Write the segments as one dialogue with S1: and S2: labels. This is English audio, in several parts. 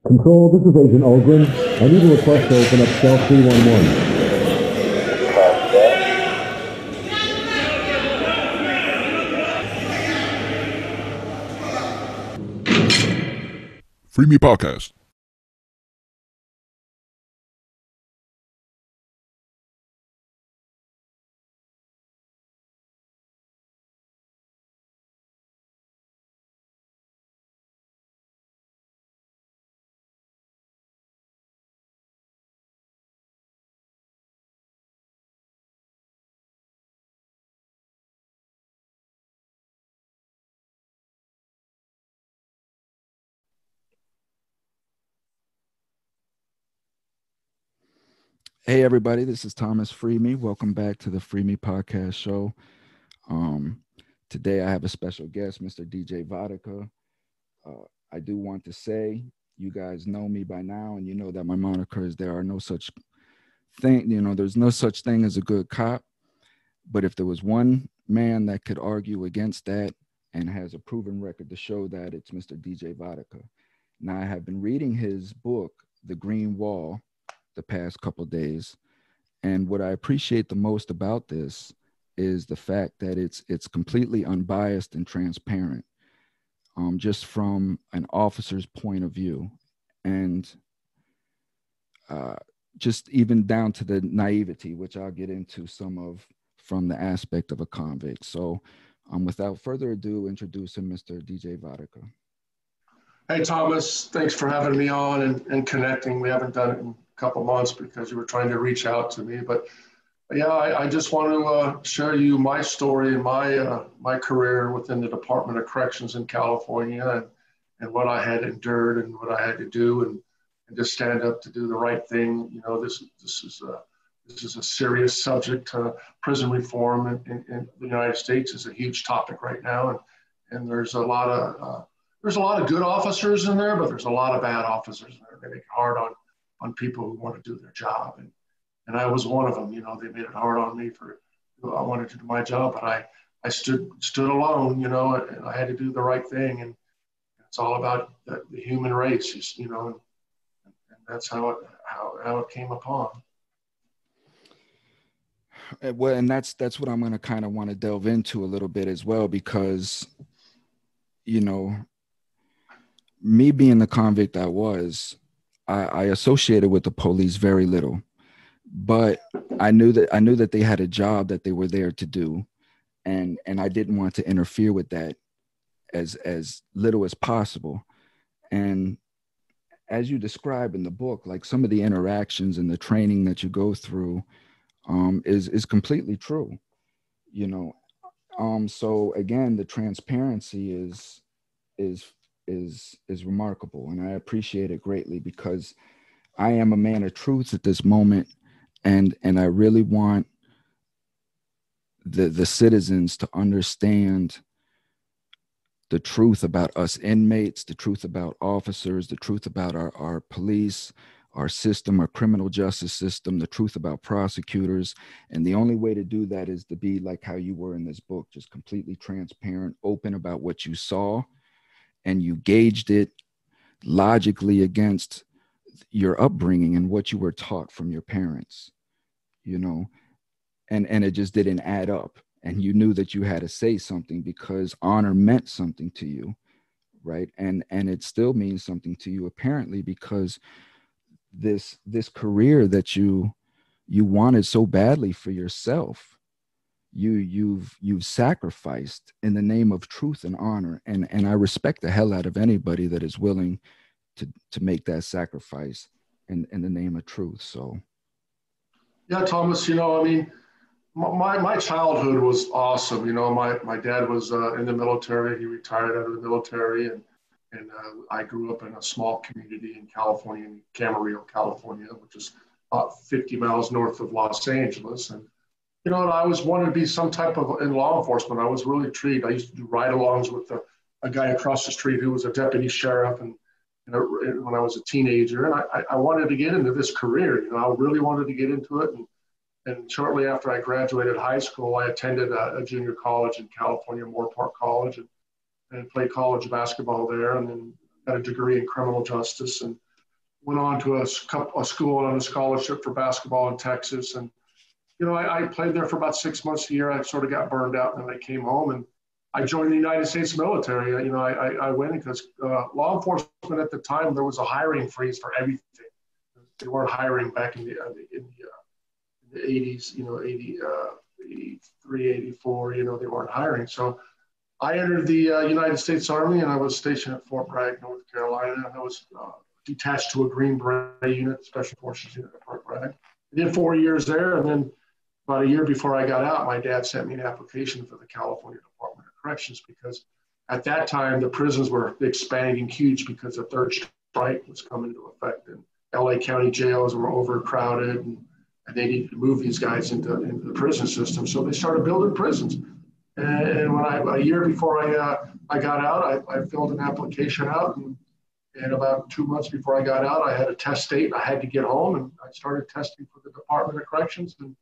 S1: Control, this is Agent Ogren. I need a request to open up cell 311.
S2: FreeMe Podcast.
S3: Hey everybody, this is Thomas FreeMe. Welcome back to the FreeMe Podcast show. Today I have a special guest, Mr. DJ Vodicka. I do want to say, you guys know me by now, and you know that my moniker is there are no such thing, there's no such thing as a good cop. But if there was one man that could argue against that and has a proven record to show that, it's Mr. DJ Vodicka. Now I have been reading his book, The Green Wall, the past couple of days. And what I appreciate the most about this is the fact that it's completely unbiased and transparent, just from an officer's point of view. And just even down to the naivety, which I'll get into some of from the aspect of a convict. So without further ado, introducing Mr. DJ Vodicka.
S4: Hey, Thomas, thanks for having me on and connecting. We haven't done it in a couple months because you were trying to reach out to me. But yeah, I just want to share you my story and my career within the Department of Corrections in California and what I had endured and what I had to do and just stand up to do the right thing. You know, this is a serious subject. Prison reform in the United States is a huge topic right now. And there's a lot of good officers in there, but there's a lot of bad officers in there. They make it hard on people who want to do their job. And I was one of them. You know, they made it hard on me I wanted to do my job, but I stood alone, you know, and I had to do the right thing. And it's all about the human race, you know, and that's how it came upon.
S3: Well, and that's what I'm going to kind of want to delve into a little bit as well, because, you know, me being the convict I was, I associated with the police very little, but I knew that they had a job that they were there to do. And I didn't want to interfere with that as little as possible. And as you describe in the book, like some of the interactions and the training that you go through is completely true, you know? So again, the transparency is remarkable, and I appreciate it greatly, because I am a man of truth at this moment, and I really want the citizens to understand the truth about us inmates, the truth about officers, the truth about our police, our system, our criminal justice system, the truth about prosecutors. And the only way to do that is to be like how you were in this book, just completely transparent, open about what you saw, and you gauged it logically against your upbringing and what you were taught from your parents, you know, and it just didn't add up. And you knew that you had to say something because honor meant something to you, right? And it still means something to you, apparently, because this career that you wanted so badly for yourself, you've sacrificed in the name of truth and honor. And I respect the hell out of anybody that is willing to make that sacrifice in the name of truth. So
S4: yeah, Thomas, you know, I mean, my childhood was awesome. You know, my dad was in the military. He retired out of the military, and I grew up in a small community in California, in Camarillo, California, which is about 50 miles north of Los Angeles. And you know, I always wanted to be some type of in law enforcement. I was really intrigued. I used to do ride-alongs with a guy across the street who was a deputy sheriff, and when I was a teenager, and I wanted to get into this career. You know, I really wanted to get into it. And shortly after I graduated high school, I attended a junior college in California, Moore Park College, and played college basketball there, and then got a degree in criminal justice. And went on to a school on a scholarship for basketball in Texas. And, you know, I played there for about 6 months a year. I sort of got burned out, and then I came home and I joined the United States military. You know, I went because law enforcement at the time, there was a hiring freeze for everything. They weren't hiring back in the 80s, you know, 83, 84, you know, they weren't hiring. So I entered the United States Army, and I was stationed at Fort Bragg, North Carolina. And I was detached to a Green Beret unit, Special Forces unit at Fort Bragg. I did 4 years there, and then about a year before I got out, my dad sent me an application for the California Department of Corrections, because at that time the prisons were expanding huge because the third strike was coming into effect, and LA County jails were overcrowded, and they needed to move these guys into the prison system. So they started building prisons. And when a year before I got out, I filled an application out, and about 2 months before I got out, I had a test date, and I had to get home, and I started testing for the Department of Corrections. And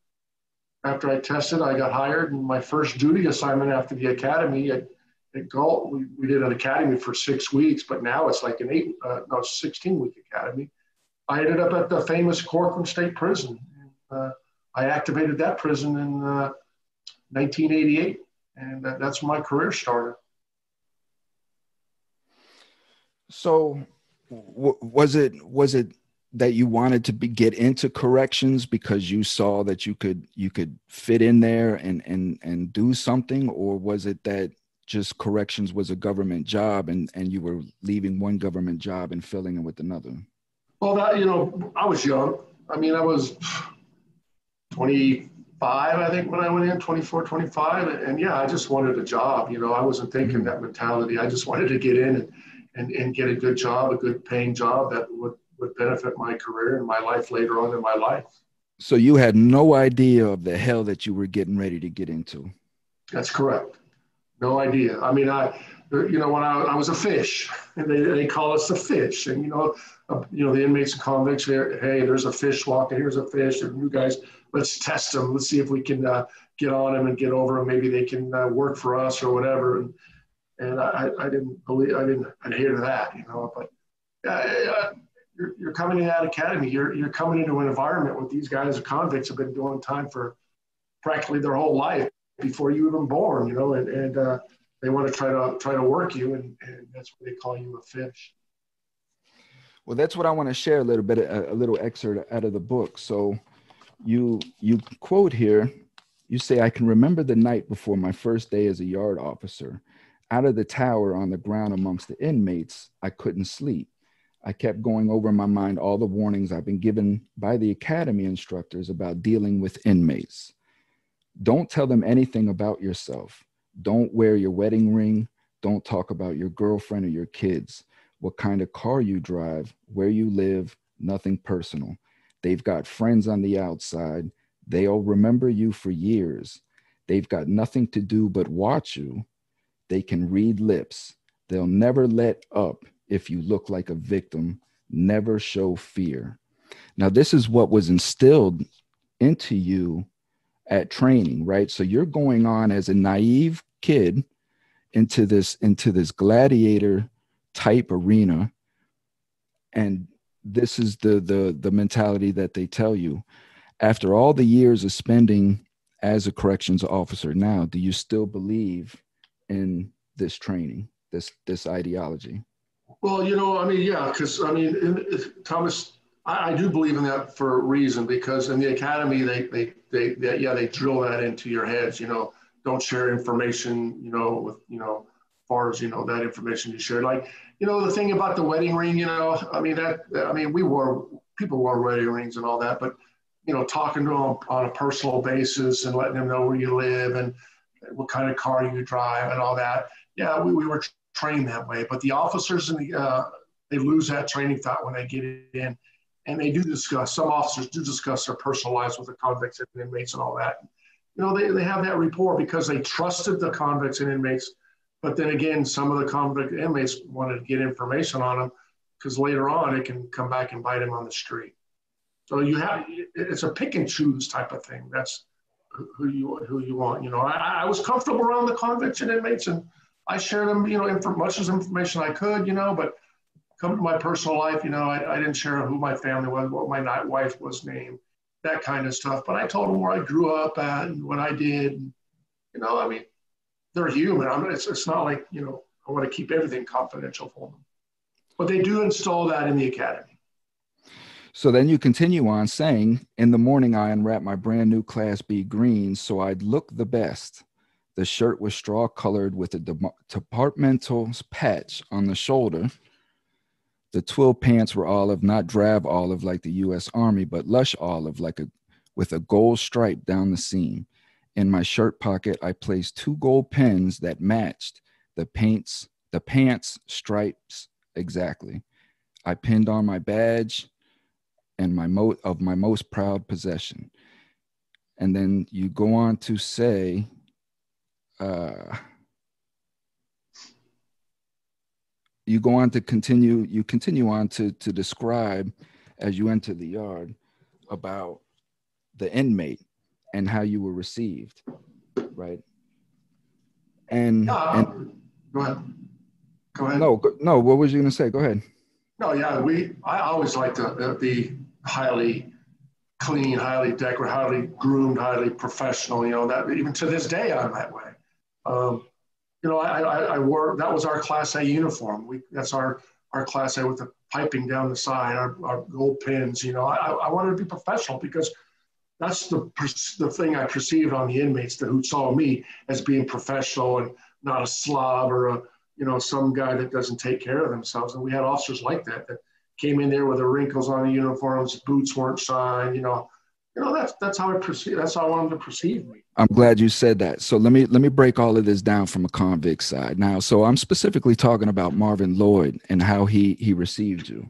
S4: after I tested, I got hired, and my first duty assignment after the academy at Galt, we did an academy for 6 weeks, but now it's like 16-week academy. I ended up at the famous Corcoran State Prison. I activated that prison in 1988, and that's when my career started.
S3: So was it that you wanted to get into corrections because you saw that you could fit in there and do something, or was it that just corrections was a government job and you were leaving one government job and filling it with another? Well,
S4: you know, I was young. I mean, I was 25, I think, when I went in, 24, 25. And yeah, I just wanted a job. You know, I wasn't thinking that mentality. I just wanted to get in and get a good job, a good paying job that would benefit my career and my life later on in my life.
S3: So you had no idea of the hell that you were getting ready to get into?
S4: That's correct. No idea. I mean, you know, when I was a fish, and they call us the fish, and you know, the inmates and convicts, hey, there's a fish walking, here's a fish, and you guys, let's test them. Let's see if we can get on them and get over them. Maybe they can work for us or whatever. And I didn't adhere to that, you know, but you're coming in that academy, you're coming into an environment where these guys, convicts, have been doing time for practically their whole life before you were even born, you know, and they want to try to work you, and that's what they call you, a fish.
S3: Well, that's what I want to share a little bit, a little excerpt out of the book. So you quote here, you say, "I can remember the night before my first day as a yard officer. Out of the tower on the ground amongst the inmates, I couldn't sleep. I kept going over in my mind all the warnings I've been given by the academy instructors about dealing with inmates. Don't tell them anything about yourself. Don't wear your wedding ring. Don't talk about your girlfriend or your kids, what kind of car you drive, where you live, nothing personal. They've got friends on the outside. They'll remember you for years. They've got nothing to do but watch you. They can read lips. They'll never let up if you look like a victim. Never show fear." Now, this is what was instilled into you at training, right? So you're going on as a naive kid into this gladiator type arena, and this is the mentality that they tell you. After all the years of spending as a corrections officer now, do you still believe in this training, this ideology?
S4: Well, you know, I mean, yeah, because I mean, Thomas, I do believe in that for a reason, because in the academy, they drill that into your heads, you know, don't share information, you know, with, you know, as far as, you know, that information you share. Like, you know, the thing about the wedding ring, you know, people wore wedding rings and all that, but, you know, talking to them on a personal basis and letting them know where you live and what kind of car you drive and all that. Yeah, we were trained that way, but the officers they lose that training thought when they get in. And they do discuss, some officers do discuss their personal lives with the convicts and inmates and all that. You know, they have that rapport because they trusted the convicts and inmates. But then again, some of the convict inmates wanted to get information on them because later on it can come back and bite them on the street. So it's a pick and choose type of thing. That's who you want. You know, I was comfortable around the convicts and inmates, and I shared them, you know, much as information I could, you know, but come to my personal life, I didn't share who my family was, what my wife was named, that kind of stuff. But I told them where I grew up at and what I did. And, I mean, they're human. It's not like, I want to keep everything confidential for them. But they do install that in the academy.
S3: So then you continue on saying, in the morning, I unwrapped my brand new Class B greens so I'd look the best. The shirt was straw colored with a departmental patch on the shoulder. The twill pants were olive, not drab olive like the U.S. Army, but lush olive with a gold stripe down the seam. In my shirt pocket, I placed 2 gold pins that matched the pants stripes exactly. I pinned on my badge and my most proud possession. And then you go on to say, you continue on to describe as you enter the yard about the inmate and how you were received, right? And
S4: go ahead.
S3: No, what was you going to say? Go ahead.
S4: No, yeah, I always like to be highly clean, highly decorated, highly groomed, highly professional. That even to this day I'm that way. I wore, that was our Class A uniform. That's our Class A with the piping down the side, our gold pins. I wanted to be professional because that's the thing I perceived on the inmates who saw me as being professional and not a slob or some guy that doesn't take care of themselves. And we had officers like that came in there with the wrinkles on the uniforms, boots weren't shined. That's how I perceive. That's how I wanted to perceive me.
S3: I'm glad you said that. So let me break all of this down from a convict side now. So I'm specifically talking about Marvin Lloyd and how he received you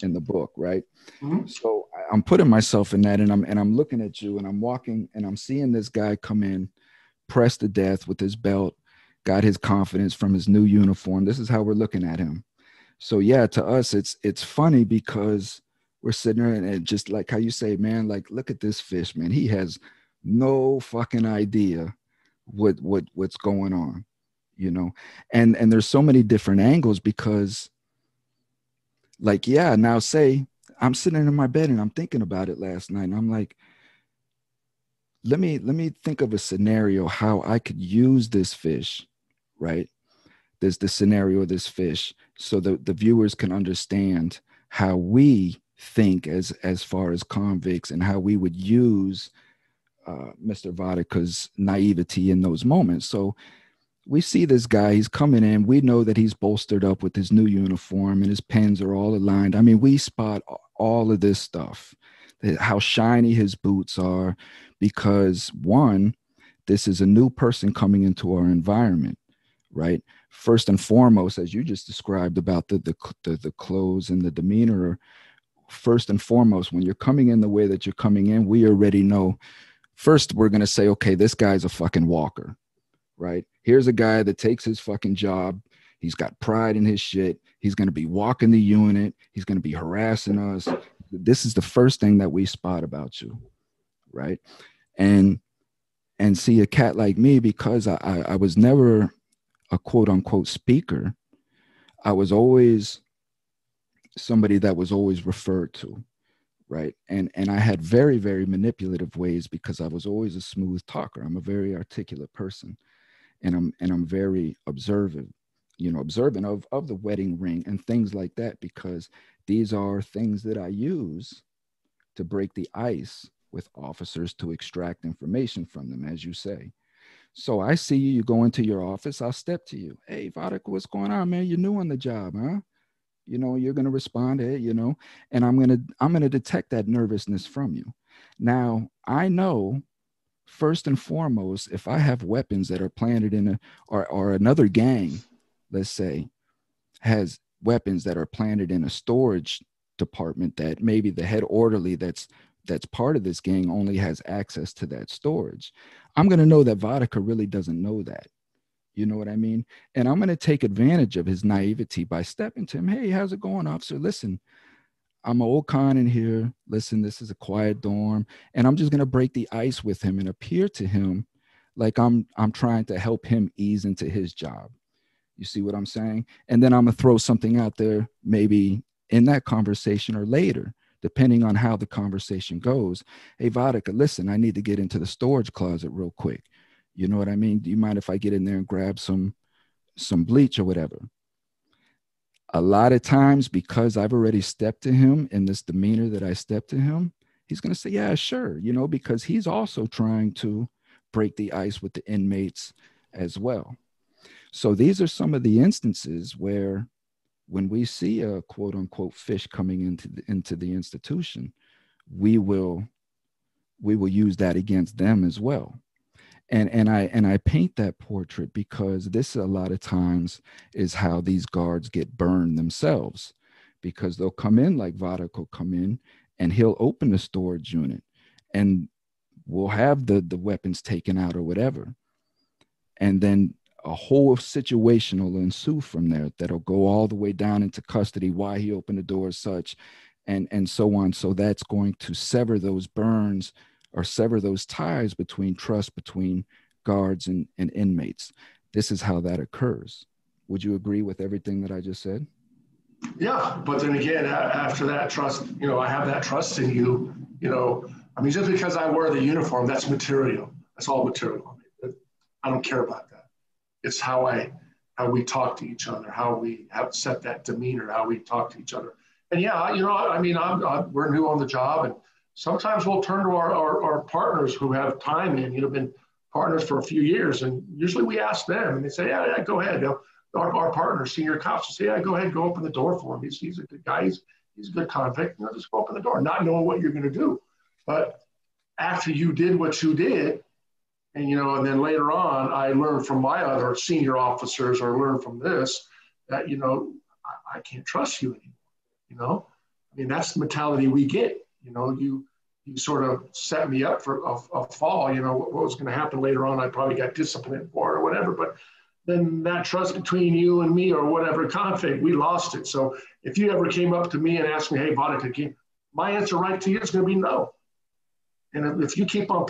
S3: in the book, right?
S4: Mm-hmm.
S3: So I'm putting myself in that, and I'm looking at you, and I'm walking, and I'm seeing this guy come in, pressed to death with his belt, got his confidence from his new uniform. This is how we're looking at him. So yeah, to us, it's funny because we're sitting there and just like how you say, man, like, look at this fish, man. He has no fucking idea what's going on, and there's so many different angles because, like, yeah, now say I'm sitting in my bed and I'm thinking about it last night, and I'm like, let me think of a scenario how I could use this fish, right? There's the scenario of this fish so the viewers can understand how we think as far as convicts and how we would use Mr. Vodicka's naivety in those moments. So we see this guy, he's coming in. We know that he's bolstered up with his new uniform and his pens are all aligned. I mean, we spot all of this stuff, how shiny his boots are, because one, this is a new person coming into our environment, right? First and foremost, as you just described about the clothes and the demeanor, first and foremost, when you're coming in the way that you're coming in, we already know. First, we're going to say, okay, this guy's a fucking walker, right? Here's a guy that takes his fucking job. He's got pride in his shit. He's going to be walking the unit. He's going to be harassing us. This is the first thing that we spot about you, right? And see, a cat like me, because I was never a quote unquote speaker, I was always somebody that was always referred to, right? And I had very, very manipulative ways because I was always a smooth talker. I'm a very articulate person, and I'm very observant of the wedding ring and things like that, because these are things that I use to break the ice with officers to extract information from them, as you say. So I see you go into your office, I'll step to you. Hey, Vodicka, what's going on, man? You're new on the job, huh? You're going to respond, hey, and I'm going to detect that nervousness from you. Now, I know first and foremost, if I have weapons that are planted in or another gang, let's say, has weapons that are planted in a storage department that maybe the head orderly that's part of this gang only has access to that storage, I'm going to know that Vodicka really doesn't know that. You know what I mean? And I'm going to take advantage of his naivety by stepping to him. Hey, how's it going, officer? Listen, I'm an old con in here. Listen, this is a quiet dorm. And I'm just going to break the ice with him and appear to him like I'm trying to help him ease into his job. You see what I'm saying? And then I'm gonna throw something out there, maybe in that conversation or later, depending on how the conversation goes. Hey, Vodicka, listen, I need to get into the storage closet real quick. You know what I mean? Do you mind if I get in there and grab some bleach or whatever? A lot of times, because I've already stepped to him in this demeanor that I stepped to him, he's going to say, yeah, sure, you know, because he's also trying to break the ice with the inmates as well. So these are some of the instances where when we see a quote unquote fish coming into the institution, we will use that against them as well. And I paint that portrait because this a lot of times is how these guards get burned themselves, because they'll come in like Vodicka will come in and he'll open the storage unit and we'll have the weapons taken out or whatever. And then a whole situation will ensue from there that'll go all the way down into custody, why he opened the door as such, and so on. So that's going to sever those burns or sever those ties between trust between guards and inmates. This is how that occurs. Would you agree with everything that I just said?
S4: Yeah, but then again, after that trust, you know, I have that trust in you, you know, I mean, just because I wear the uniform, that's material. That's all material. I don't care about that. It's how we talk to each other, how we have set that demeanor, how we talk to each other. And yeah, you know, I mean, we're new on the job, and sometimes we'll turn to our partners who have time in, you know, been partners for a few years. And usually we ask them and they say, yeah, go ahead. You know, our partners, senior cops will say, yeah, go ahead, go open the door for him. He's a good guy. He's a good convict. You know, just go open the door, not knowing what you're going to do. But after you did what you did, and, you know, and then later on, I learned from my other senior officers or learned from this that, you know, I can't trust you anymore. You know, I mean, that's the mentality we get. You know, you sort of set me up for a fall. You know, what was going to happen later on, I probably got disciplined for it or whatever. But then that trust between you and me or whatever conflict, we lost it. So if you ever came up to me and asked me, hey, Vodicka, my answer right to you is going to be no. And if you keep on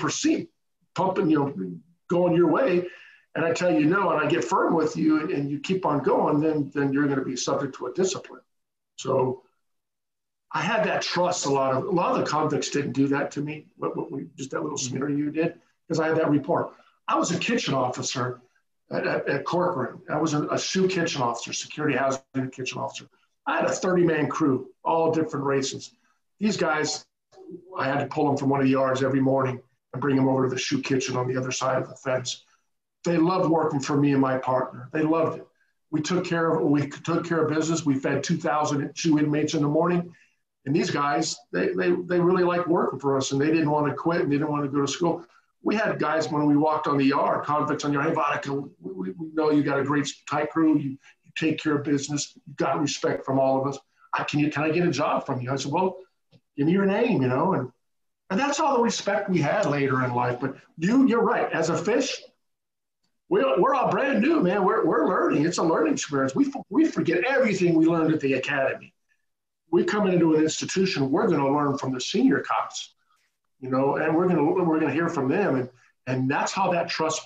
S4: pumping, you know, going your way, and I tell you no, and I get firm with you and you keep on going, then you're going to be subject to a discipline. So I had that trust. A lot of the convicts didn't do that to me. Just that little smear you did, because I had that rapport. I was a kitchen officer at Corcoran. I was a shoe kitchen officer, security housing kitchen officer. I had a 30-man crew, all different races. These guys, I had to pull them from one of the yards every morning and bring them over to the shoe kitchen on the other side of the fence. They loved working for me and my partner. They loved it. We took care of business. We fed 2,000 shoe inmates in the morning. And these guys, they really liked working for us, and they didn't want to quit and they didn't want to go to school. We had guys when we walked on the yard, convicts on the yard, hey, Vodicka, we know you got a great tight crew. You take care of business. You got respect from all of us. Can I get a job from you? I said, well, give me your name, you know, and that's all the respect we had later in life. But you're right. As a fish, we're all brand new, man. We're learning. It's a learning experience. We forget everything we learned at the academy. We come into an institution, we're going to learn from the senior cops, you know, and we're going to hear from them, and that's how that trust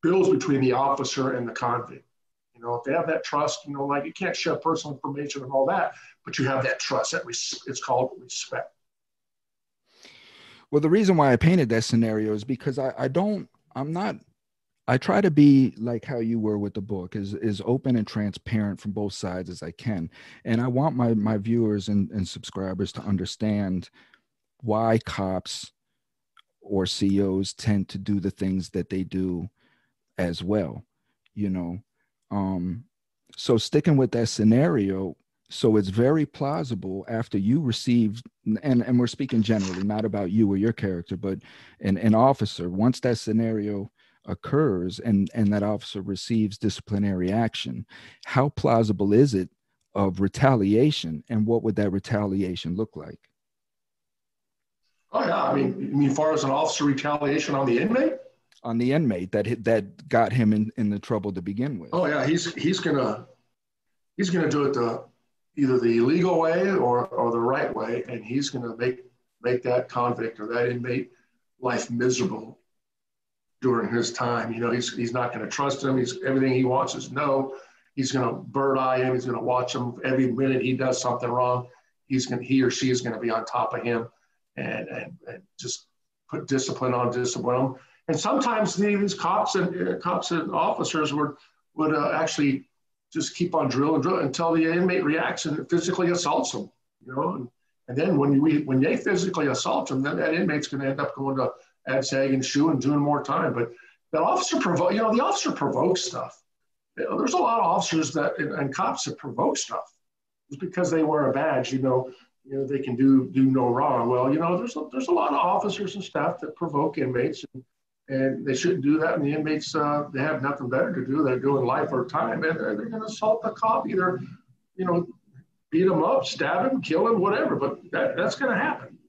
S4: builds between the officer and the convict. You know, if they have that trust, you know, like you can't share personal information and all that, but you have that trust. It's called respect.
S3: Well, the reason why I painted that scenario is because I try to be like how you were with the book, is open and transparent from both sides as I can. And I want my viewers and subscribers to understand why cops or CEOs tend to do the things that they do as well, you know. So sticking with that scenario, so it's very plausible after you received, and we're speaking generally, not about you or your character, but an officer, once that scenario occurs and that officer receives disciplinary action, how plausible is it of retaliation, and what would that retaliation look like?
S4: Oh yeah, I mean, as far as an officer retaliation on the inmate?
S3: On the inmate that got him in the trouble to begin with.
S4: Oh yeah, he's gonna do it either the illegal way or the right way, and he's gonna make that convict or that inmate life miserable during his time. You know, he's not going to trust him. Everything he wants is no. he's going to bird eye him. He's going to watch him every minute he does something wrong. He or she is going to be on top of him and just put discipline on discipline. And sometimes these cops and officers would actually just keep on drilling until the inmate reacts and physically assaults them, you know. And then when they physically assault them, then that inmate's going to end up going to ADSAG and SHU and doing more time. But the officer provokes stuff. You know, there's a lot of officers and cops that provoke stuff. Just because they wear a badge, you know, they can do no wrong. Well, you know, there's a lot of officers and staff that provoke inmates, and they shouldn't do that. And the inmates, they have nothing better to do. They're doing life or time, and they're going to assault the cop, either, you know, beat him up, stab him, kill him, whatever. But that's going to happen.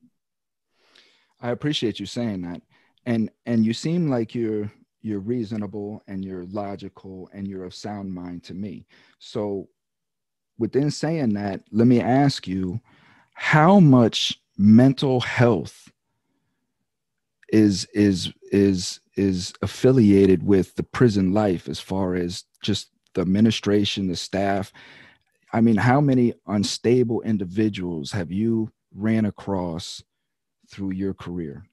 S3: I appreciate you saying that, and you seem like you're reasonable and you're logical and you're of sound mind to me. So within saying that, let me ask you, how much mental health is affiliated with the prison life, as far as just the administration, the staff? I mean, how many unstable individuals have you ran across through your career?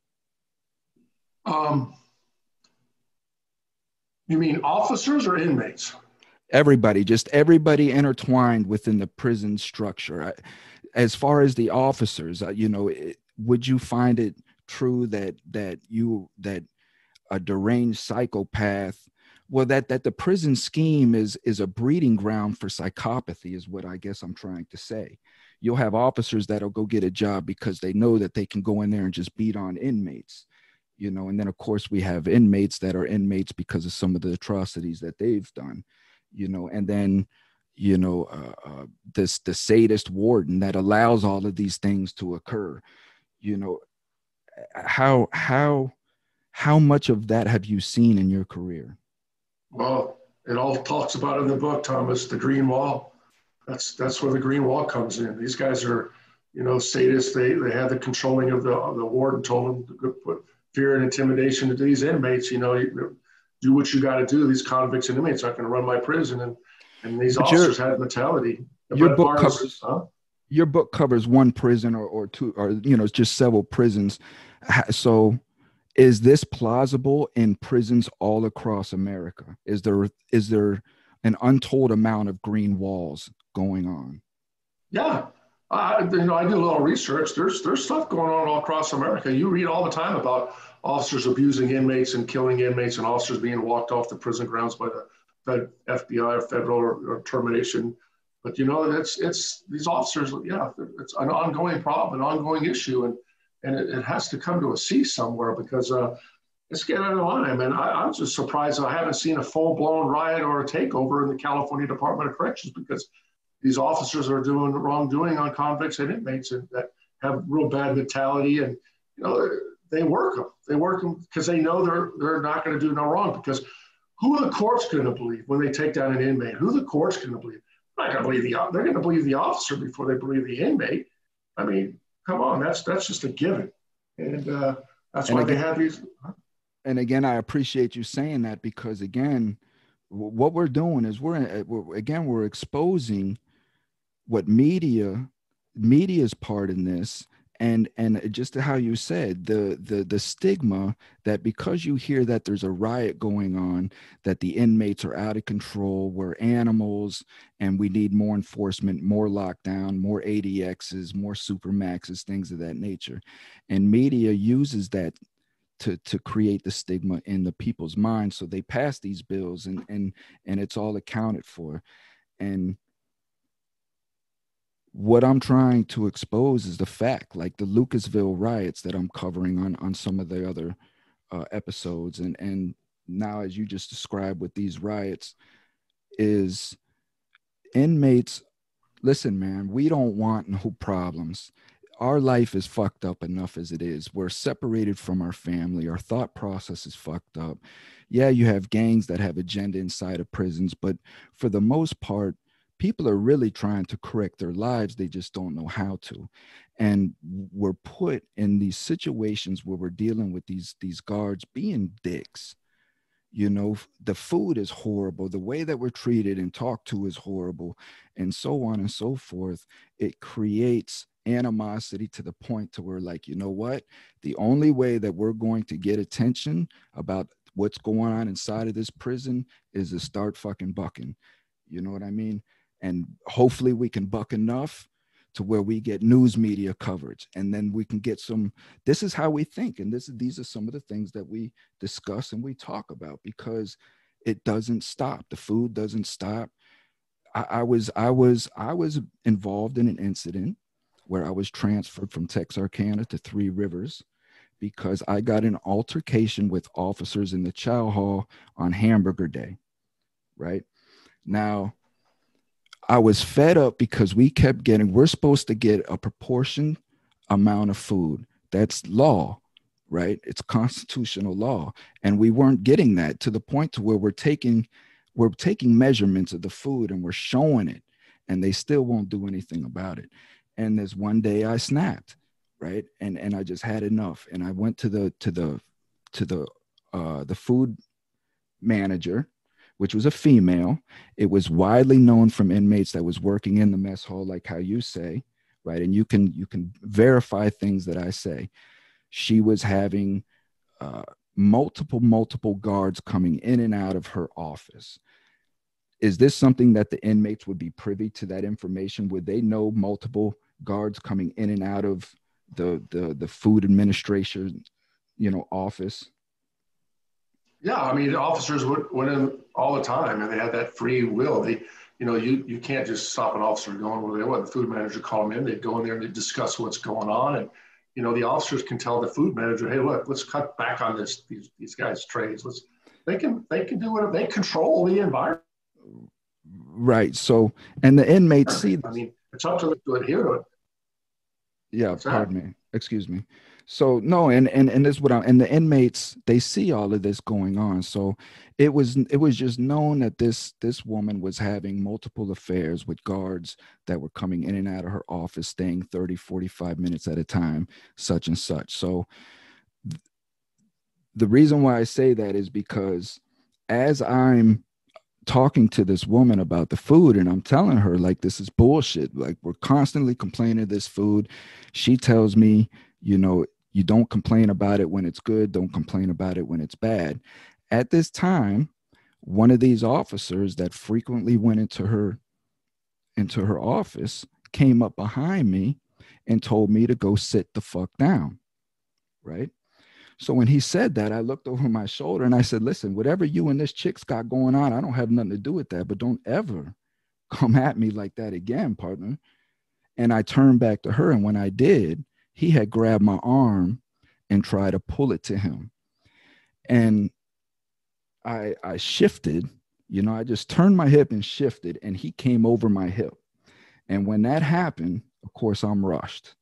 S4: You mean officers or inmates?
S3: Everybody, just everybody intertwined within the prison structure. As far as the officers, you know, would you find it true that a deranged psychopath, well, that the prison scheme is a breeding ground for psychopathy, is what I guess I'm trying to say. You'll have officers that'll go get a job because they know that they can go in there and just beat on inmates, you know. And then of course we have inmates that are inmates because of some of the atrocities that they've done, you know. And then, you know, the sadist warden that allows all of these things to occur, you know. How much of that have you seen in your career?
S4: Well, it all talks about in the book, Thomas, the green wall. That's where the green wall comes in. These guys are, you know, sadists. They have the controlling of the warden told them to put fear and intimidation into these inmates. You know, do what you got to do. These convicts and inmates aren't going to run my prison. And these officers have mentality.
S3: Your book covers one prison or two, or, you know, just several prisons. So is this plausible in prisons all across America? Is there an untold amount of green walls going on?
S4: Yeah. You know, I do a little research. There's stuff going on all across America. You read all the time about officers abusing inmates and killing inmates, and officers being walked off the prison grounds by the FBI or federal or termination. But, you know, it's these officers, yeah, it's an ongoing problem, an ongoing issue, and it has to come to a cease somewhere, because it's getting out of line. I mean, I'm just surprised that I haven't seen a full-blown riot or a takeover in the California Department of Corrections, because these officers are doing wrongdoing on convicts and inmates that have real bad mentality, and, you know, they work them. They work them because they know they're not going to do no wrong. Because who are the courts going to believe when they take down an inmate? Who are the courts going to believe? They're going to believe the officer before they believe the inmate. I mean, come on, that's just a given, and that's why they have these.
S3: And again, I appreciate you saying that, because again, what we're doing is we're exposing what media's part in this, and just how you said, the stigma that because you hear that there's a riot going on, that the inmates are out of control, we're animals, and we need more enforcement, more lockdown, more ADXs, more supermaxes, things of that nature. And media uses that to create the stigma in the people's minds, so they pass these bills, and it's all accounted for. And what I'm trying to expose is the fact, like the Lucasville riots that I'm covering on some of the other episodes, and now, as you just described with these riots, is inmates. Listen, man, we don't want no problems. Our life is fucked up enough as it is. We're separated from our family. Our thought process is fucked up. Yeah, you have gangs that have agenda inside of prisons, but for the most part, people are really trying to correct their lives. They just don't know how to. And we're put in these situations where we're dealing with these guards being dicks, You know, the food is horrible. The way that we're treated and talked to is horrible, and so on and so forth. It creates animosity to the point to where, like, you know what? The only way that we're going to get attention about what's going on inside of this prison is to start fucking bucking. You know what I mean? And hopefully we can buck enough to where we get news media coverage, and then we can get some. This is how we think, and these are some of the things that we discuss and we talk about, because it doesn't stop. The food doesn't stop. I was involved in an incident where I was transferred from Texarkana to Three Rivers because I got an altercation with officers in the chow hall on Hamburger Day. Right now, I was fed up because we're supposed to get a proportion amount of food. That's law, right? It's constitutional law. And we weren't getting that, to the point to where we're taking measurements of the food and we're showing it, and they still won't do anything about it. And there's one day I snapped, right? And I just had enough. And I went to the food manager, which was a female. It was widely known from inmates that was working in the mess hall, like how you say, right? And you can verify things that I say. She was having multiple guards coming in and out of her office. Is this something that the inmates would be privy to, that information? Would they know multiple guards coming in and out of the food administration, office?
S4: Yeah, I mean, officers went in all the time, and they had that free will. You can't just stop an officer going where they want. The food manager call them in. They'd go in there and they'd discuss what's going on, and the officers can tell the food manager, "Hey, look, let's cut back on these guys' trays. They can do whatever. They control the environment."
S3: Right. So, and the inmates see this.
S4: I mean, it's up to them to adhere to it.
S3: Yeah, pardon me. Excuse me. So no, and this is what and the inmates, they see all of this going on. So it was just known that this woman was having multiple affairs with guards that were coming in and out of her office, staying 30, 45 minutes at a time, such and such. So the reason why I say that is because as I'm talking to this woman about the food, and I'm telling her, like, this is bullshit. Like, we're constantly complaining of this food. She tells me, you don't complain about it when it's good. Don't complain about it when it's bad. At this time, one of these officers that frequently went into her office came up behind me and told me to go sit the fuck down. Right. So when he said that, I looked over my shoulder and I said, listen, whatever you and this chick's got going on, I don't have nothing to do with that, but don't ever come at me like that again, partner. And I turned back to her. And when I did, he had grabbed my arm and tried to pull it to him. And I shifted, I just turned my hip and shifted, and he came over my hip. And when that happened, of course, I'm rushed.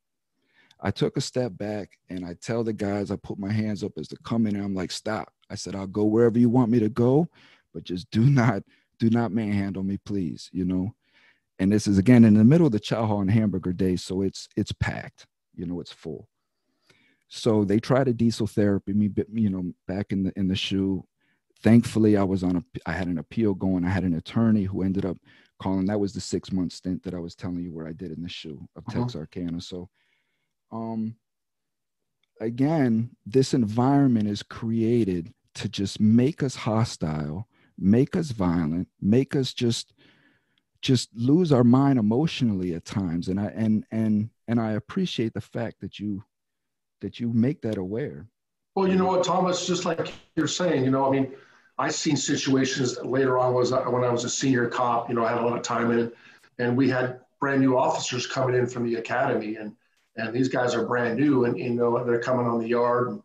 S3: I took a step back and I tell the guys, I put my hands up as to come in, and I'm like, stop. I said, I'll go wherever you want me to go, but just do not manhandle me, please, And this is, again, in the middle of the chow hall and Hamburger Day, so it's packed, it's full. So they try to diesel therapy me, back in the shoe. Thankfully, I had an appeal going. I had an attorney who ended up calling. That was the 6-month stint that I was telling you where I did in the shoe of Texarkana. So, again, this environment is created to just make us hostile, make us violent, make us just lose our mind emotionally at times. And I appreciate the fact that you make that aware.
S4: Well, you know what, Thomas, just like you're saying, I mean, I've seen situations that later on when I was a senior cop, I had a lot of time in it, and we had brand new officers coming in from the academy, and these guys are brand new, and they're coming on the yard, and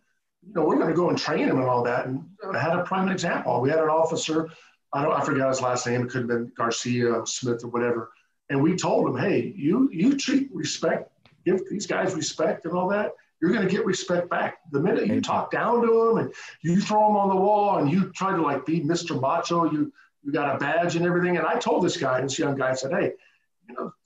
S4: we're going to go and train them and all that. And I had a prime example. We had an officer, I forgot his last name. It could have been Garcia, Smith, or whatever. And we told him, hey, you treat respect, give these guys respect and all that. You're going to get respect back. The minute you talk down to them and you throw them on the wall and you try to be Mr. Macho, you got a badge and everything. And I told this young guy, I said, hey,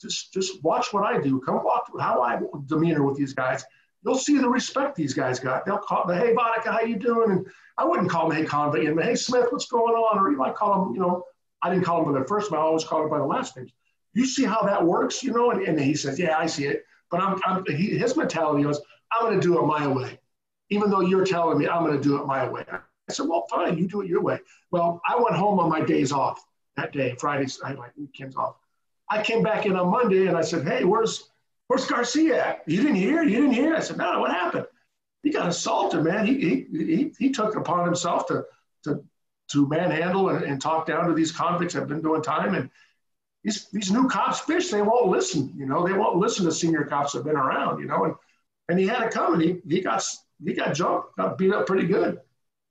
S4: just watch what I do. Come watch how I demeanor with these guys. you'll see the respect these guys got. They'll call me, hey, Vodicka, how you doing? And I wouldn't call them, hey, convict, and hey, Smith, what's going on? Or you might call them, you know, I didn't call them by their first name. I always call them by the last names. You see how that works, you know? And he says, yeah, I see it. But his mentality was, I'm going to do it my way. Even though you're telling me I'm going to do it my way. I said, well, fine, you do it your way. Well, I went home on my days off that day, Fridays, I had my weekends off. I came back in on Monday and I said, hey, where's Garcia at? You didn't hear? You didn't hear? I said, no, what happened? He got assaulted, man. He took it upon himself to manhandle and talk down to these convicts that have been doing time. And these new cops, fish, they won't listen. You know, they won't listen to senior cops that have been around. You know, and he had it coming. He got jumped, got beat up pretty good.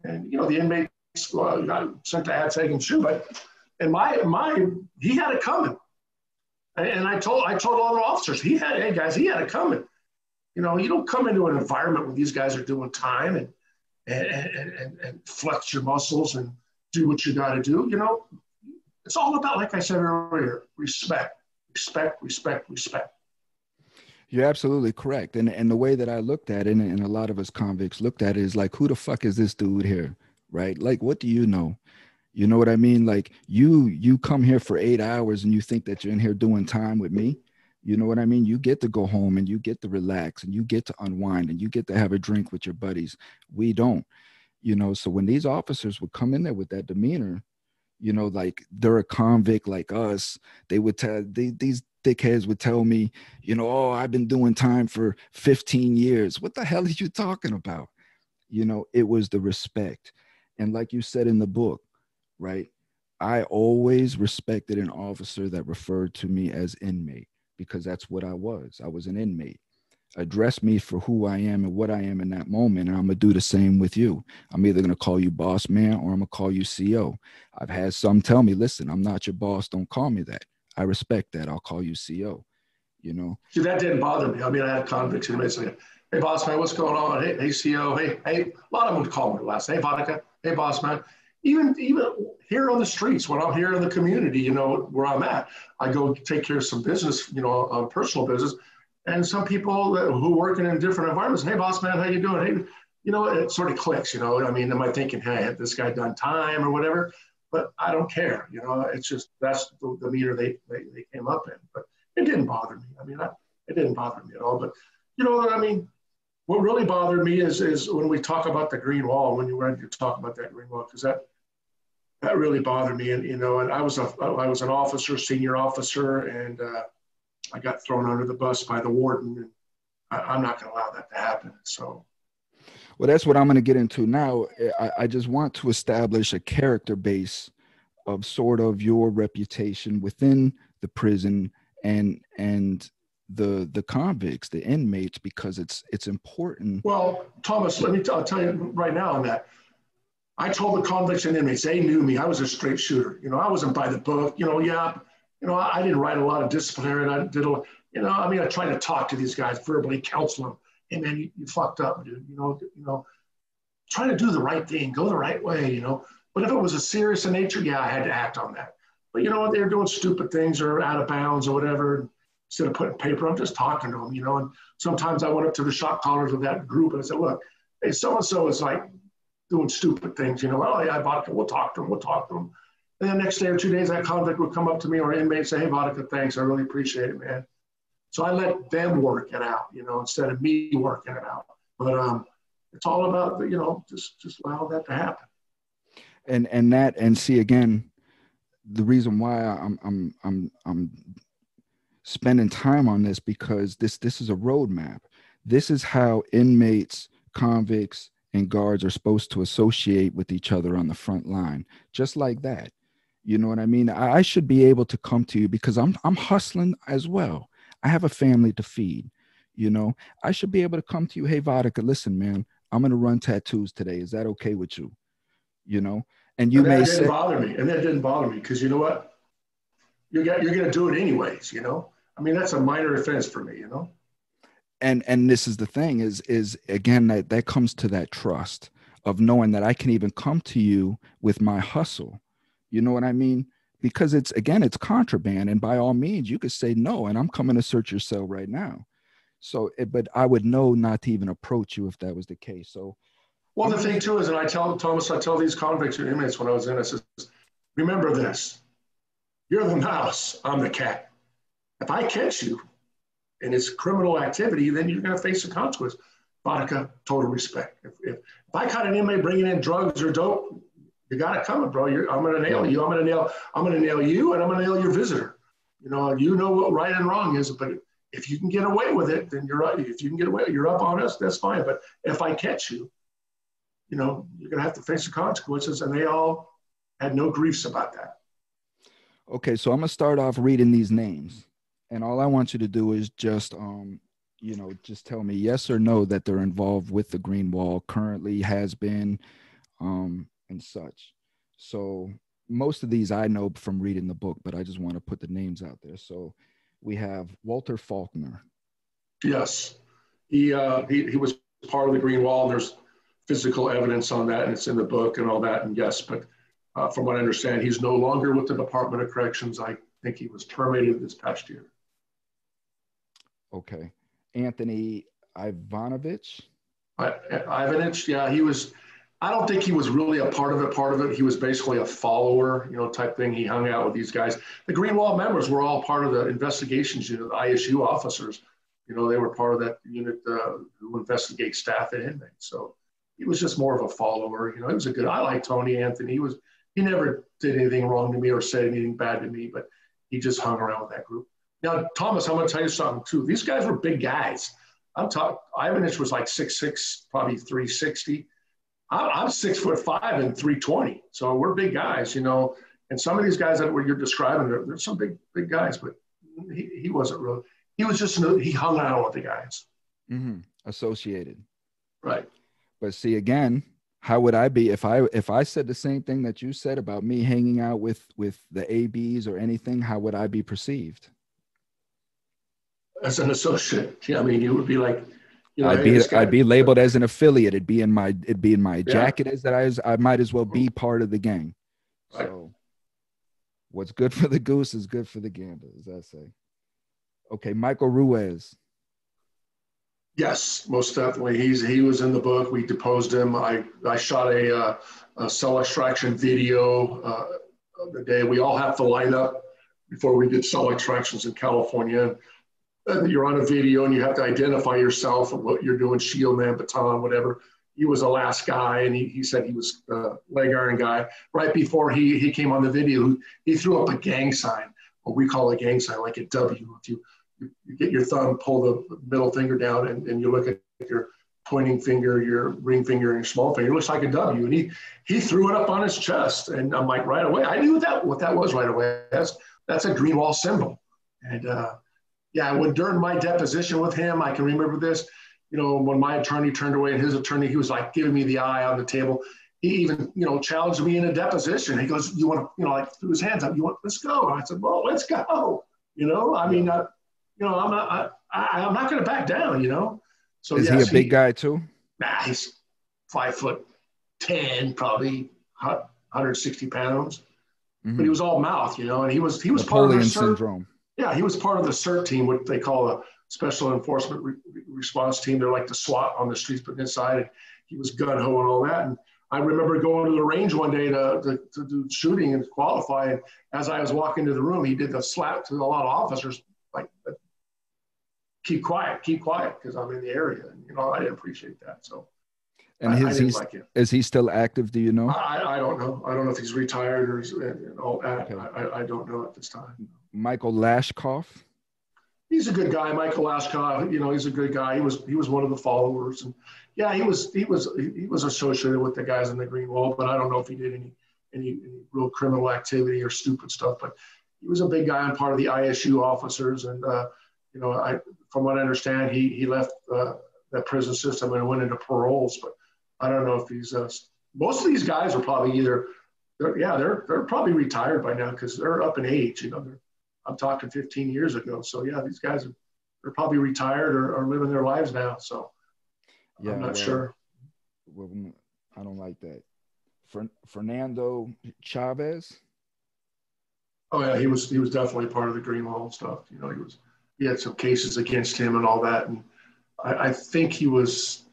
S4: And you know, the inmates got sent to Ad Sag and Shoe, he had it coming. And I told all the officers, hey guys, he had it coming. You know, you don't come into an environment where these guys are doing time and flex your muscles and do what you got to do. You know, it's all about, like I said earlier, respect.
S3: You're absolutely correct. And the way that I looked at it, and a lot of us convicts looked at it, is like, who the fuck is this dude here? Right? Like, what do you know? You know what I mean? Like you come here for 8 hours and you think that you're in here doing time with me. You know what I mean? You get to go home and you get to relax and you get to unwind and you get to have a drink with your buddies. We don't, you know. So when these officers would come in there with that demeanor, you know, like they're a convict like us, they would tell these dickheads would tell me, you know, oh, I've been doing time for 15 years. What the hell are you talking about? You know, it was the respect. And like you said in the book, right? I always respected an officer that referred to me as inmate, because that's what I was. I was an inmate. Address me for who I am and what I am in that moment, and I'm going to do the same with you. I'm either going to call you boss man or I'm going to call you CO. I've had some tell me, listen, I'm not your boss. Don't call me that. I respect that. I'll call you CO, you know?
S4: See, that didn't bother me. I mean, I had convicts and say, hey, boss man, what's going on? Hey, CO, hey. A lot of them would call me last. Hey, Vodicka. Hey, boss man. Even here on the streets, when I'm here in the community, you know, where I'm at, I go take care of some business, you know, personal business. And some people who work in different environments, hey, boss man, how you doing? Hey, you know, it sort of clicks, you know. I mean, am I thinking, hey, had this guy done time or whatever? But I don't care, you know. It's just that's the meter they came up in. But it didn't bother me. I mean, it didn't bother me at all. But, you know what I mean? What really bothered me is when we talk about the green wall, when you ready to talk about that green wall, because that really bothered me. And, you know, and I was an officer, senior officer, and I got thrown under the bus by the warden. And I'm not going to allow that to happen. So.
S3: Well, that's what I'm going to get into now. I just want to establish a character base of sort of your reputation within the prison and the convicts, the inmates, because it's important.
S4: Well, Thomas, I'll tell you right now on that. I told the convicts and inmates, they knew me. I was a straight shooter. You know, I wasn't by the book. You know, I didn't write a lot of disciplinary. And I did, I tried to talk to these guys, verbally counsel them. Hey man, you fucked up, dude. You know, try to do the right thing, go the right way. You know, but if it was a serious in nature, yeah, I had to act on that. But you know, they're doing stupid things or out of bounds or whatever. Instead of putting paper, I'm just talking to them, you know. And sometimes I went up to the shot callers of that group and I said, look, hey, so-and-so is like doing stupid things, you know. Oh, yeah, Vodicka, we'll talk to them. And then next day or 2 days, that convict would come up to me or inmate and say, hey, Vodicka, thanks. I really appreciate it, man. So I let them work it out, you know, instead of me working it out. But it's all about, you know, just allow that to happen.
S3: And see, again, the reason why I'm spending time on this, because this is a roadmap. This is how inmates, convicts, and guards are supposed to associate with each other on the front line, just like that. You know what I mean? I should be able to come to you because I'm hustling as well. I have a family to feed. You know, I should be able to come to you. Hey, Vodicka, listen, man, I'm going to run tattoos today. Is that okay with you? You know, and you may say,
S4: and that didn't bother me because you know what? You're going to do it anyways. You know, I mean, that's a minor offense for me, you know?
S3: And this is the thing is again, that comes to that trust of knowing that I can even come to you with my hustle. You know what I mean? Because it's contraband. And by all means, you could say no, and I'm coming to search your cell right now. So, but I would know not to even approach you if that was the case. So,
S4: well, the thing too is, and I tell these convicts and inmates when I was in, I says, remember this: you're the mouse, I'm the cat. If I catch you and it's criminal activity, then you're going to face the consequence. Vodicka, total respect. If I caught an inmate bringing in drugs or dope, you got it coming, bro. I'm going to nail you. I'm going to nail you, and I'm going to nail your visitor. You know what right and wrong is. But if you can get away with it, then you're right. If you can get away, you're up on us. That's fine. But if I catch you, you're going to have to face the consequences. And they all had no griefs about that.
S3: Okay, so I'm going to start off reading these names. And all I want you to do is just, just tell me yes or no that they're involved with the Green Wall, currently, has been, and such. So most of these I know from reading the book, but I just want to put the names out there. So we have Walter Faulkner.
S4: Yes, he was part of the Green Wall. And there's physical evidence on that, and it's in the book and all that. And yes, but from what I understand, he's no longer with the Department of Corrections. I think he was terminated this past year.
S3: Okay. Anthony Ivanovich?
S4: Ivanich, yeah, he was, I don't think he was really a part of it. He was basically a follower, type thing. He hung out with these guys. The Green Wall members were all part of the investigations unit, the ISU officers. They were part of that unit who investigate staff and inmates. So he was just more of a follower. He was I like Tony Anthony. He never did anything wrong to me or said anything bad to me, but he just hung around with that group. Now, Thomas, I'm going to tell you something too. These guys were big guys. Ivanich was like 6'6", probably 360. I'm 6'5" and 320. So we're big guys, And some of these guys that you're describing, they're some big guys, but he wasn't really. He was just he hung out with the guys.
S3: Mm-hmm. Associated.
S4: Right.
S3: But see, again, how would I be if I said the same thing that you said about me hanging out with the ABs or anything? How would I be perceived?
S4: As an associate, I mean, you would be like,
S3: I'd be labeled as an affiliate. It'd be in my jacket as that I might as well be part of the gang. Right. So what's good for the goose is good for the gander, as I say. Okay, Michael Ruiz.
S4: Yes, most definitely. He was in the book. We deposed him. I shot a cell extraction video the day. We all have to line up before we did cell extractions in California. You're on a video and you have to identify yourself and what you're doing, shield man, baton, whatever. He was the last guy, and he said he was a leg iron guy. Right before he came on the video, he threw up a gang sign, what we call a gang sign, like a W. If you get your thumb, pull the middle finger down, and you look at your pointing finger, your ring finger, and your small finger, it looks like a W. And he threw it up on his chest. And I'm like, right away, I knew what that was right away. That's a Green Wall symbol. And when during my deposition with him, I can remember this, when my attorney turned away and his attorney, he was like giving me the eye on the table. He even, challenged me in a deposition. He goes, you want to, like threw his hands up, let's go. And I said, well, let's go. I'm not going to back down, So
S3: is he a big guy too?
S4: Nah, he's 5'10", probably 160 pounds, but he was all mouth, and he was
S3: Napoleon
S4: part of the
S3: syndrome.
S4: Yeah, he was part of the CERT team, what they call a special enforcement response team. They're like the SWAT on the streets, but inside, and he was gun-ho and all that. And I remember going to the range one day to do shooting and qualify. And as I was walking to the room, he did the slap to a lot of officers, like, keep quiet, because I'm in the area. And, I didn't appreciate that. So,
S3: and
S4: I didn't like it.
S3: Is he still active? Do you know?
S4: I don't know. I don't know if he's retired or
S3: Okay.
S4: I don't know at this time.
S3: Michael Lashkoff.
S4: He's a good guy, Michael Lashkoff. He's a good guy. He was one of the followers, and yeah, he was associated with the guys in the Green Wall. But I don't know if he did any real criminal activity or stupid stuff. But he was a big guy and part of the ISU officers. And from what I understand, he left that prison system and went into paroles. But I don't know if he's most of these guys are probably they're probably retired by now because they're up in age. I'm talking 15 years ago. So yeah, these guys they're probably retired or living their lives now. So yeah, I'm not sure.
S3: Well, I don't like that. Fernando Chavez.
S4: Oh yeah, he was definitely part of the Green Wall stuff. He was he had some cases against him and all that. And I think he was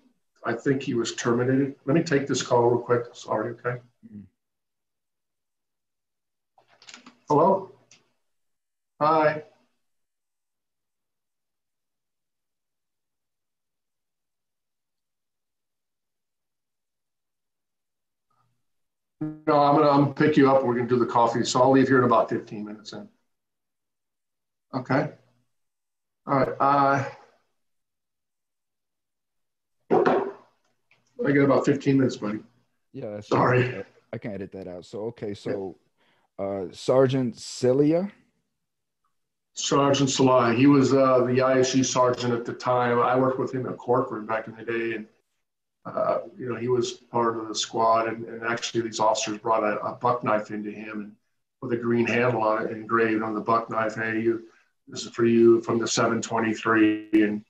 S4: terminated. Let me take this call real quick. Sorry, okay? Hello? Hi. No, I'm gonna pick you up. We're gonna do the coffee. So I'll leave here in about 15 minutes then. Okay. All right. I got about 15 minutes, buddy.
S3: Yeah.
S4: Sorry.
S3: I can edit that out. So, okay. So, Sergeant Celia.
S4: Sergeant Salai. He was the ISU sergeant at the time. I worked with him at Corcoran back in the day, and he was part of the squad. And actually, these officers brought a buck knife into him, and with a green handle on it engraved on the buck knife. Hey, this is for you from the 723. And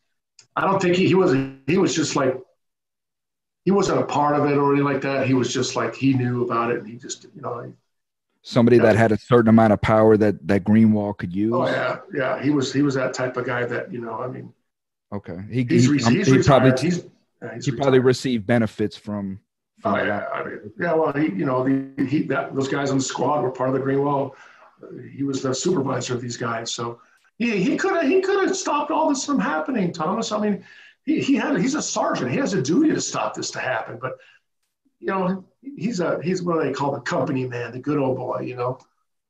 S4: I don't think he was just like, he wasn't a part of it or anything like that. He was just like, he knew about it, and he just,
S3: Somebody that had a certain amount of power that Greenwald could use.
S4: Oh yeah. He was that type of guy that,
S3: Okay.
S4: He
S3: probably received benefits from
S4: oh yeah. Well, those guys on the squad were part of the Greenwald. He was the supervisor of these guys, so he could have stopped all this from happening, Thomas. I mean, he's a sergeant. He has a duty to stop this to happen, but he's what they call the company man, the good old boy,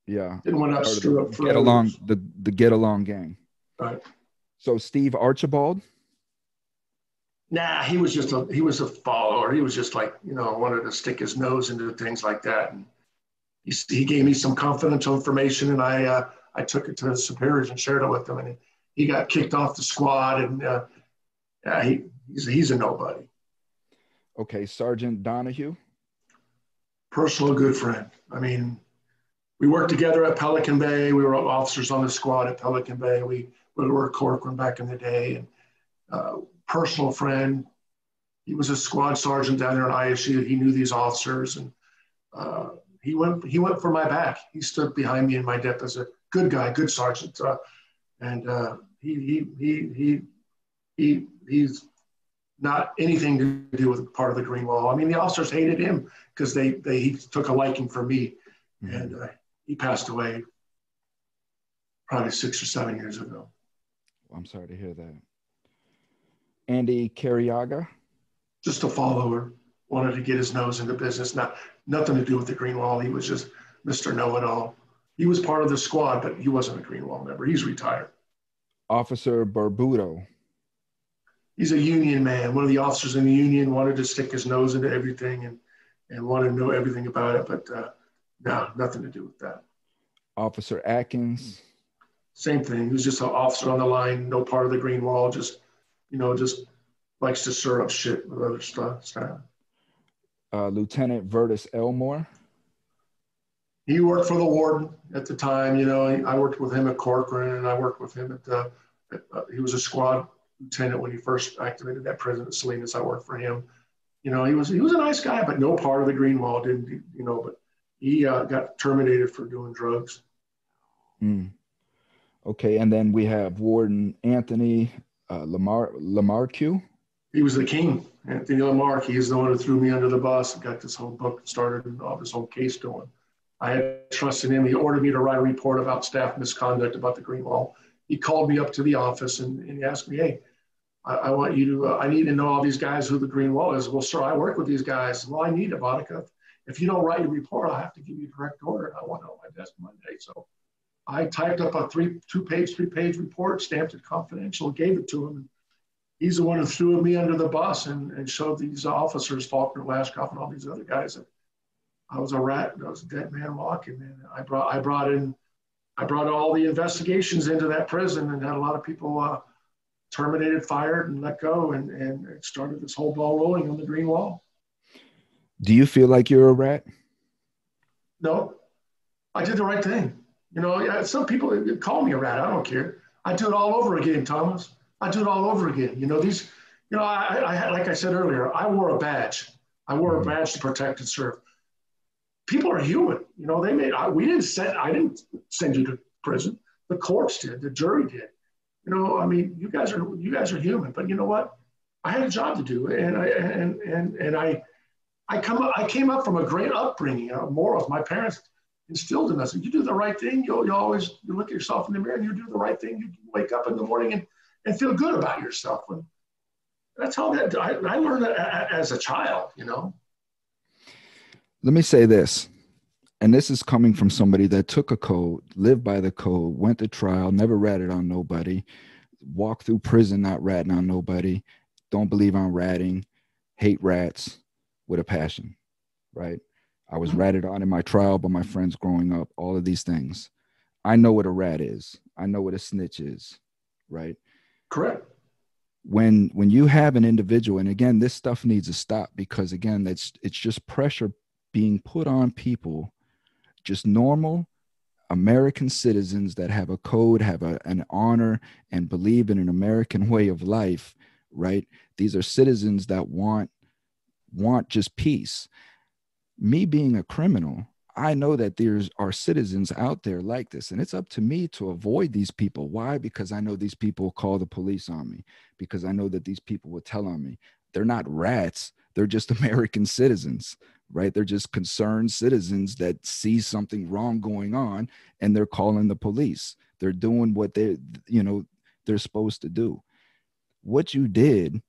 S3: Yeah.
S4: Didn't want to screw up for
S3: get along, the get along gang.
S4: Right.
S3: So Steve Archibald?
S4: Nah, he was a follower. He was just like, wanted to stick his nose into things like that. And he gave me some confidential information, and I took it to his superiors and shared it with them, and he got kicked off the squad, and he's a nobody.
S3: Okay, Sergeant Donahue.
S4: Personal good friend. I mean, we worked together at Pelican Bay. We were officers on the squad at Pelican Bay. We were at Corcoran back in the day, and personal friend. He was a squad sergeant down there in ISU. He knew these officers, and he went for my back. He stood behind me in my depth as a good guy, good sergeant, and he's not anything to do with part of the Greenwald. I mean, the officers hated him because he took a liking for me, and he passed away probably 6 or 7 years ago.
S3: I'm sorry to hear that. Andy Carriaga?
S4: Just a follower, wanted to get his nose into business, nothing to do with the Greenwald. He was just Mr. Know-It-All. He was part of the squad, but he wasn't a Greenwald member. He's retired.
S3: Officer Barbuto?
S4: He's a union man. One of the officers in the union wanted to stick his nose into everything and wanted to know everything about it, but no, nothing to do with that.
S3: Officer Atkins?
S4: Same thing. He was just an officer on the line, no part of the Greenwald, just likes to stir up shit with other stuff.
S3: Lieutenant Vertus Elmore?
S4: He worked for the warden at the time. I worked with him at Corcoran, and I worked with him he was a squad lieutenant when he first activated that prison at Salinas. I worked for him. He was a nice guy, but no part of the Greenwald, didn't, but he got terminated for doing drugs.
S3: Okay, and then we have Warden Anthony Lamarque. He
S4: was the king, Anthony Lamarque. He's the one who threw me under the bus and got this whole book started and all this whole case going. I had trust in him. He ordered me to write a report about staff misconduct about the Greenwald. He called me up to the office and he asked me, hey, I want you to, I need to know all these guys who the Greenwald is. Well, sir, I work with these guys. Well, I need it, Vodicka. If you don't write a report, I'll have to give you a direct order. I want it on my desk Monday. So I typed up a three-page report, stamped it confidential, gave it to him. He's the one who threw me under the bus and showed these officers, Faulkner, Lashkoff, and all these other guys that I was a rat. I was a dead man walking. And I brought all the investigations into that prison and had a lot of people terminated, fired, and let go, and it started this whole ball rolling on the Greenwald.
S3: Do you feel like you're a rat?
S4: No, I did the right thing. Some people call me a rat. I don't care. I do it all over again, Thomas. I do it all over again. I like I said earlier, I wore a badge. I wore a badge to protect and serve. People are human. I didn't send you to prison. The courts did. The jury did. You know, I mean, you guys are human, but you know what? I had a job to do, and I came up from a great upbringing, morals. My parents instilled in us. If you do the right thing, you look at yourself in the mirror and you do the right thing. You wake up in the morning and feel good about yourself. And that's how I learned that as a child, you know.
S3: Let me say this, and this is coming from somebody that took a code, lived by the code, went to trial, never ratted on nobody, walked through prison not ratting on nobody, don't believe on ratting, hate rats with a passion, right? I was ratted on in my trial by my friends growing up, all of these things. I know what a rat is. I know what a snitch is, right?
S4: Correct.
S3: When you have an individual, and again, this stuff needs to stop, because again, it's just pressure being put on people, just normal American citizens that have a code, have an honor, and believe in an American way of life, right? These are citizens that want just peace. Me being a criminal, I know that there's are citizens out there like this, and it's up to me to avoid these people. Why? Because I know these people will call the police on me, because I know that these people will tell on me. They're not rats. They're just American citizens, right? They're just concerned citizens that see something wrong going on, and they're calling the police. They're doing what they're supposed to do. What you did,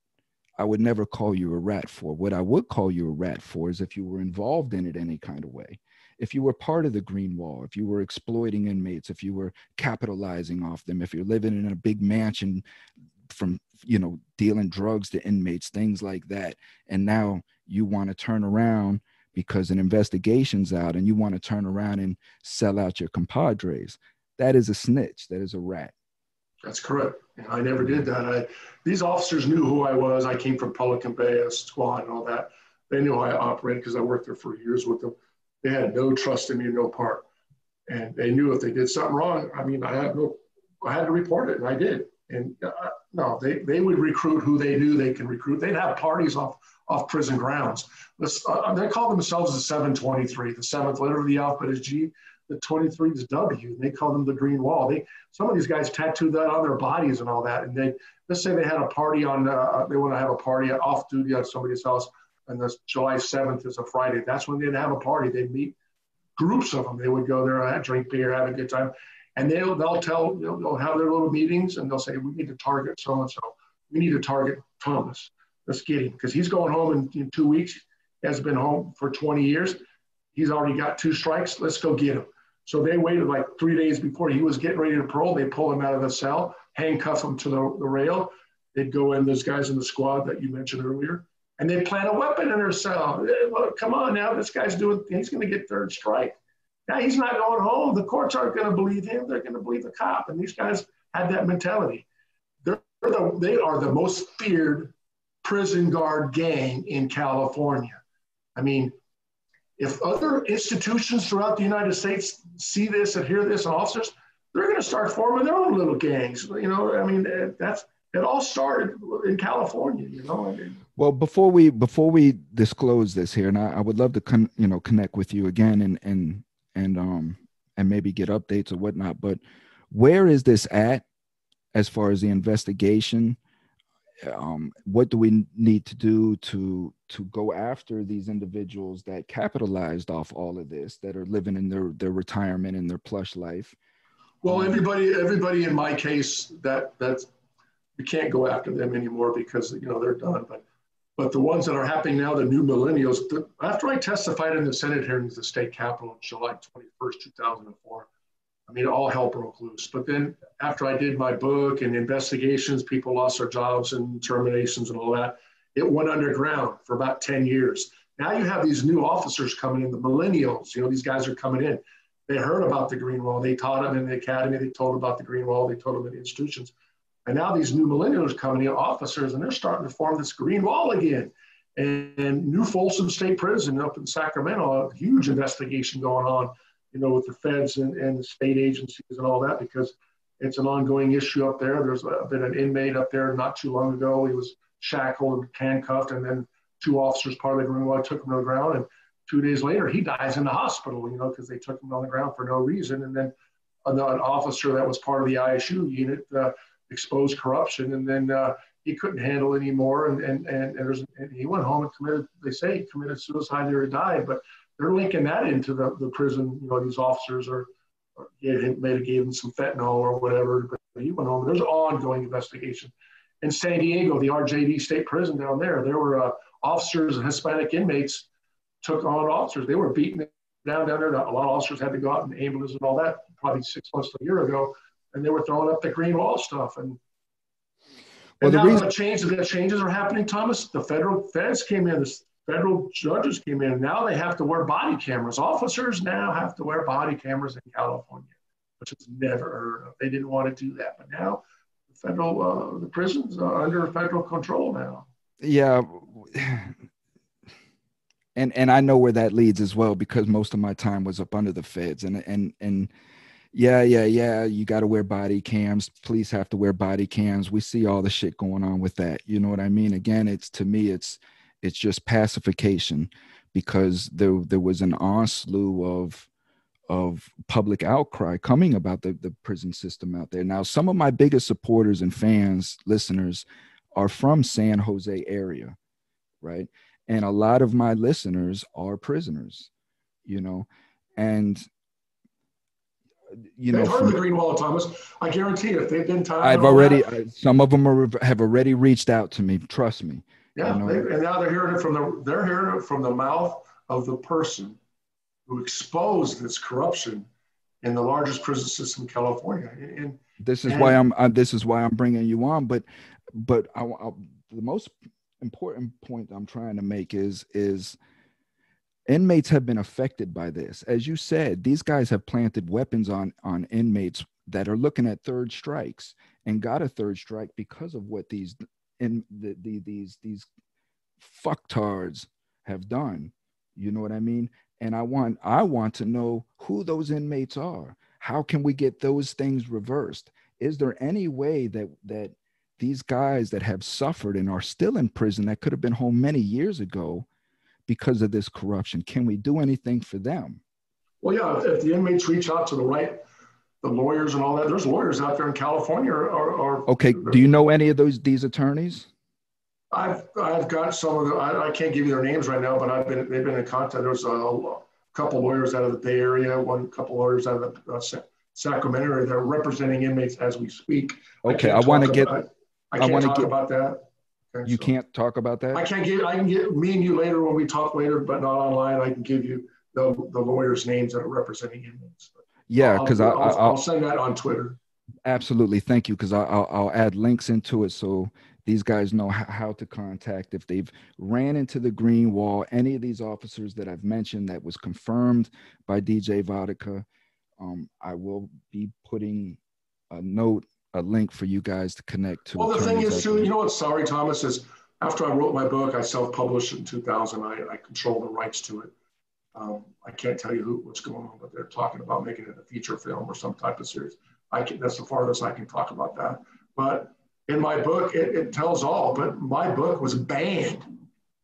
S3: I would never call you a rat for. What I would call you a rat for is if you were involved in it any kind of way. If you were part of the green wall, if you were exploiting inmates, if you were capitalizing off them, if you're living in a big mansion from, dealing drugs to inmates, things like that. And now you want to turn around because an investigation's out and you want to turn around and sell out your compadres. That is a snitch. That is a rat.
S4: That's correct. And I never did that. These officers knew who I was. I came from Pelican Bay, a squad and all that. They knew how I operated because I worked there for years with them. They had no trust in me, no part. And they knew if they did something wrong, I had to report it, and I did. And no, they would recruit who they knew they can recruit. They'd have parties off prison grounds. They call themselves the 723. The seventh letter of the alphabet is G. The 23 is W. And they call them the Green Wall. Some of these guys tattooed that on their bodies and all that. And let's say they had a party they want to have a party off duty at somebody's house, and this July 7th is a Friday. That's when they'd have a party. They'd meet groups of them. They would go there, drink beer, have a good time. And they'll have their little meetings, and they'll say, we need to target so-and-so. We need to target Thomas. Let's get him, because he's going home in 2 weeks. He hasn't been home for 20 years. He's already got 2 strikes. Let's go get him. So they waited like 3 days before he was getting ready to parole. They pull him out of the cell, handcuff him to the rail. They'd go in, those guys in the squad that you mentioned earlier, and they'd plant a weapon in their cell. Well, come on now, this guy's he's going to get 3rd strike. Now he's not going home. The courts aren't going to believe him. They're going to believe the cop. And these guys had that mentality. They are the most feared prison guard gang in California. I mean, if other institutions throughout the United States see this and hear this, and officers, they're going to start forming their own little gangs. It all started in California.
S3: Well, before we disclose this here, and I would love to connect with you again and maybe get updates or whatnot. But where is this at as far as the investigation? What do we need to do to go after these individuals that capitalized off all of this, that are living in their retirement and their plush life?
S4: Well, everybody in my case, that's we can't go after them anymore because they're done. But the ones that are happening now, the new millennials. After I testified in the Senate hearings at the state capitol on July 21st, 2004. I mean, all hell broke loose. But then after I did my book and investigations, people lost their jobs and terminations and all that, it went underground for about 10 years. Now you have these new officers coming in, the millennials, these guys are coming in. They heard about the Green Wall. They taught them in the academy. They told about the Green Wall. They told them in the institutions. And now these new millennials coming in, officers, and they're starting to form this Green Wall again. And New Folsom State Prison up in Sacramento, a huge investigation going on, with the feds and the state agencies and all that, because it's an ongoing issue up there. There's been an inmate up there not too long ago. He was shackled and handcuffed, and then 2 officers, part of the Green Wall, took him to the ground. And 2 days later, he dies in the hospital, because they took him on the ground for no reason. And then an officer that was part of the ISU unit exposed corruption, and then he couldn't handle anymore, and he went home and committed. They say he committed suicide or he died, but they're linking that into the prison. You know, these officers gave him some fentanyl or whatever, but he went home. There's an ongoing investigation. In San Diego, the RJD State Prison down there were officers, Hispanic inmates took on officers. They were beaten down there. A lot of officers had to go out in ambulances and all that, probably 6 months to a year ago, and they were throwing up the green wall stuff. And now the changes are happening, Thomas. The federal feds came in, the federal judges came in. Now they have to wear body cameras. Officers now have to wear body cameras in California, which is never heard of. They didn't want to do that, but now the prisons are under federal control now.
S3: Yeah. And I know where that leads as well, because most of my time was up under the feds, and yeah, you got to wear body cams. Police have to wear body cams. We see all the shit going on with that. You know what I mean? Again, to me, it's just pacification, because there was an onslaught of public outcry coming about the prison system out there. Now, some of my biggest supporters and fans, listeners, are from San Jose area, right? And a lot of my listeners are prisoners, you know, and
S4: they've heard the Green Wall, Thomas. I guarantee you, if they've been tired,
S3: some of them have already reached out to me. Trust me.
S4: Yeah,
S3: you know?
S4: And now they're hearing it from the mouth of the person who exposed this corruption in the largest prison system in California. And
S3: this is why I'm bringing you on. But the most important point I'm trying to make is inmates have been affected by this. As you said, these guys have planted weapons on inmates that are looking at third strikes, and got a third strike because of what these fucktards have done. You know what I mean? And I want to know who those inmates are. How can we get those things reversed? Is there any way that these guys that have suffered and are still in prison, that could have been home many years ago because of this corruption, can we do anything for them?
S4: Well, yeah, if the inmates reach out to the lawyers and all that, there's lawyers out there in California.
S3: Okay, do you know any of these attorneys?
S4: I've got some of I can't give you their names right now, but they've been in contact. There's a couple lawyers out of the Bay Area, couple lawyers out of the Sacramento area. They're representing inmates as we speak.
S3: Okay, I want to get.
S4: I can't talk about that. Okay,
S3: you can't talk about that?
S4: I can get me and you later when we talk later, but not online. I can give you the lawyers' names that are representing inmates.
S3: Yeah, because
S4: I'll send that on Twitter.
S3: Absolutely, thank you. Because I'll add links into it so these guys know how to contact if they've ran into the green wall. Any of these officers that I've mentioned that was confirmed by DJ Vodicka, I will be putting a link for you guys to connect to.
S4: Well, the thing is, too, you know what's sorry, Thomas, is after I wrote my book, I self-published it in 2000. I control the rights to it. I can't tell you what's going on, but they're talking about making it a feature film or some type of series. That's the farthest I can talk about that. But in my book, it tells all, but my book was banned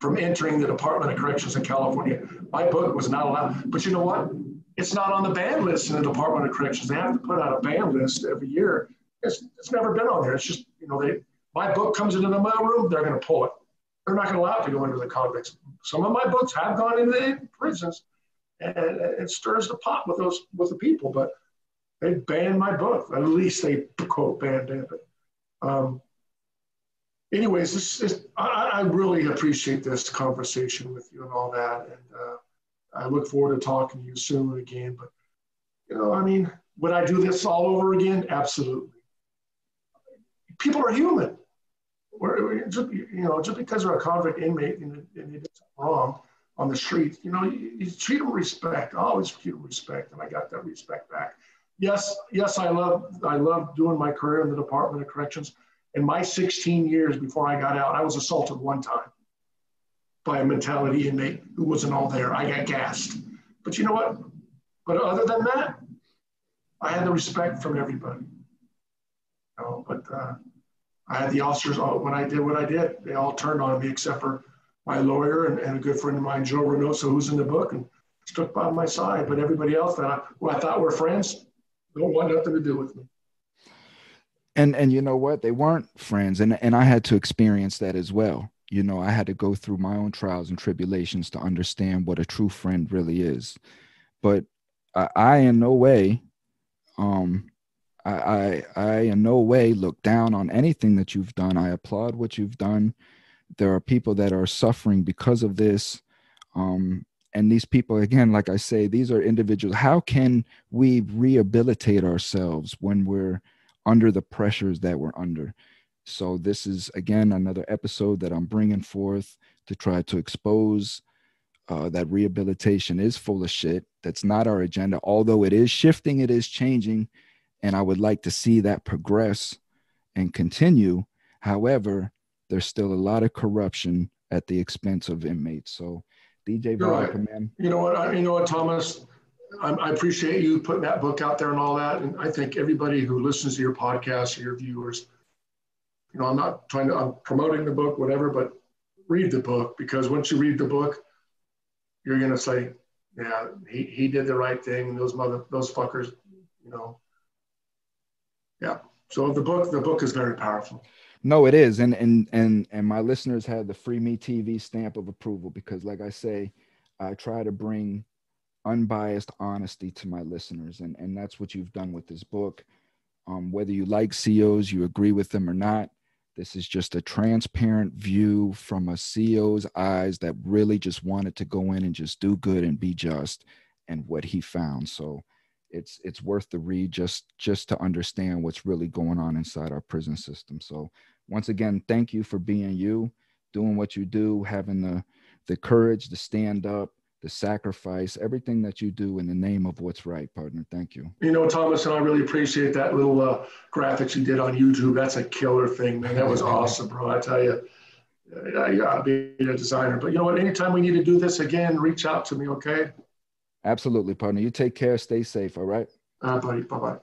S4: from entering the Department of Corrections in California. My book was not allowed. But you know what? It's not on the ban list in the Department of Corrections. They have to put out a ban list every year. It's never been on there. It's just, my book comes into the mail room, they're going to pull it. They're not going to allow it to go into the convicts. Some of my books have gone into the prisons, and it stirs the pot with the people, but they banned my book. At least they, quote, banned it. Anyways, I really appreciate this conversation with you and all that. And I look forward to talking to you soon again. But, would I do this all over again? Absolutely. People are human. Just because they're a convict inmate and they did something wrong on the street, you treat them with respect. I always treat them with respect, and I got that respect back. Yes, I love doing my career in the Department of Corrections. In my 16 years before I got out, I was assaulted one time by a mentality inmate who wasn't all there. I got gassed. But you know what? But other than that, I had the respect from everybody. But I had the officers, when I did what I did, they all turned on me except for my lawyer and a good friend of mine, Joe Reynoso, who's in the book and stuck by my side. But everybody else who I thought were friends don't want nothing to do with me.
S3: And you know what? They weren't friends. And I had to experience that as well. You know, I had to go through my own trials and tribulations to understand what a true friend really is. But I in no way, um, I in no way look down on anything that you've done. I applaud what you've done. There are people that are suffering because of this. And these people, again, like I say, these are individuals. How can we rehabilitate ourselves when we're under the pressures that we're under? So this is, again, another episode that I'm bringing forth to try to expose that rehabilitation is full of shit. That's not our agenda. Although it is shifting, it is changing. And I would like to see that progress and continue. However, there's still a lot of corruption at the expense of inmates. So DJ Vodicka,
S4: right.
S3: man.
S4: You know what, Thomas? I appreciate you putting that book out there and all that. And I think everybody who listens to your podcast or your viewers, you know, I'm promoting the book, whatever, but read the book, because once you read the book, you're going to say, yeah, he did the right thing. And those fuckers, you know. Yeah. So the book is very powerful.
S3: No, it is. And my listeners have the FreeMe TV stamp of approval, because like I say, I try to bring unbiased honesty to my listeners. And that's what you've done with this book. Whether you like COs, you agree with them or not, this is just a transparent view from a CO's eyes that really just wanted to go in and just do good and be just, and what he found. So it's worth the read just to understand what's really going on inside our prison system. So once again, thank you for being you, doing what you do, having the courage to stand up, the sacrifice, everything that you do in the name of what's right, partner. Thank you.
S4: You know, Thomas, and I really appreciate that little graphics you did on YouTube. That's a killer thing, man. That was awesome, bro. I tell you, I gotta be a designer. But you know what? Anytime we need to do this again, reach out to me, okay?
S3: Absolutely, partner. You take care. Stay safe. All right.
S4: Buddy. Bye-bye.